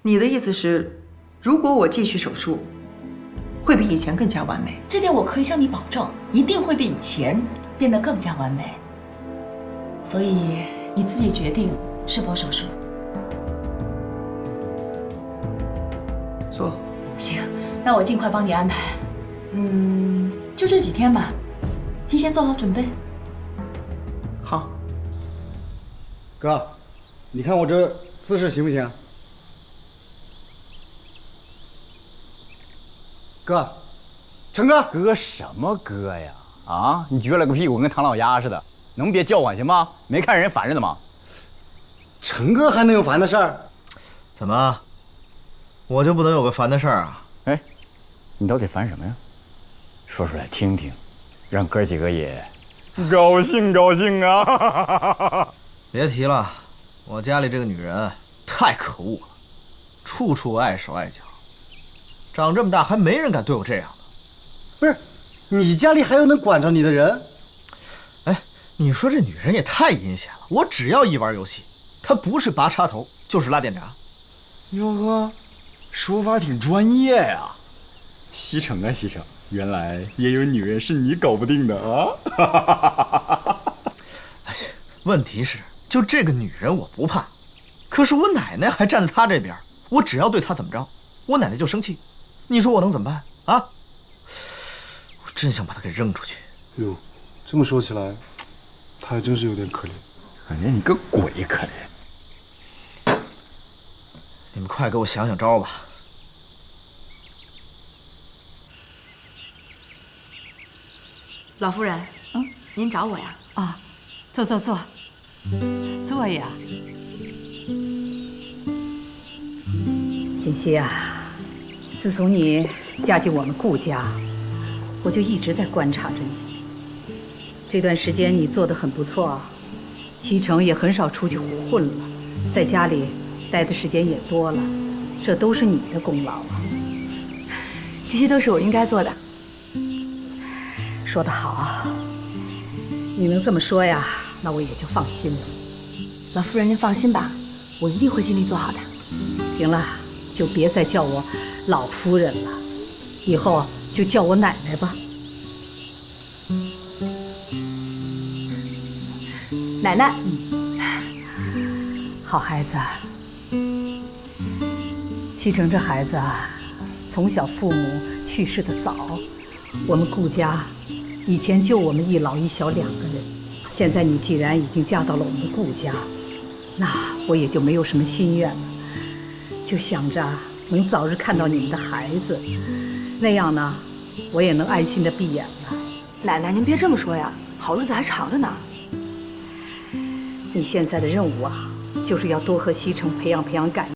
你的意思是，如果我继续手术，会比以前更加完美？这点我可以向你保证，一定会比以前变得更加完美。所以你自己决定是否手术。做。行，那我尽快帮你安排。就这几天吧，提前做好准备。好。哥，你看我这姿势行不行？哥，成哥，哥什么哥呀？啊，你撅了个屁股跟唐老鸭似的，能别叫唤行吗？没看人烦着呢吗？成哥还能有烦的事儿？怎么，我就不能有个烦的事儿啊？哎，你到底烦什么呀？说出来听听，让哥几个也高兴高兴啊！别提了，我家里这个女人太可恶了，处处碍手碍脚，长这么大还没人敢对我这样的。不是，你家里还有能管着你的人？哎，你说这女人也太阴险了，我只要一玩游戏，她不是拔插头就是拉电闸。哟呵，说法挺专业呀。西城啊西城，原来也有女人是你搞不定的啊！哎，问题是，就这个女人我不怕，可是我奶奶还站在她这边，我只要对她怎么着，我奶奶就生气，你说我能怎么办啊？我真想把她给扔出去。哟，这么说起来，她还真是有点可怜。感觉你个鬼可怜。你们快给我想想招吧。老夫人，您找我呀？啊，坐，坐呀。锦溪啊，自从你嫁进我们顾家，我就一直在观察着你。这段时间你做得很不错啊，西城也很少出去混了，在家里待的时间也多了，这都是你的功劳啊。这些都是我应该做的。说得好，你能这么说呀，那我也就放心了。老夫人，您放心吧，我一定会尽力做好的。行了，就别再叫我老夫人了，以后就叫我奶奶吧。奶奶，好孩子。西城这孩子啊，从小父母去世的早，我们顾家以前就我们一老一小2个人，现在你既然已经嫁到了我们的顾家，那我也就没有什么心愿了，就想着能早日看到你们的孩子，那样呢，我也能安心的闭眼了。奶奶您别这么说呀，好日子还长着呢。你现在的任务啊，就是要多和西城培养感情。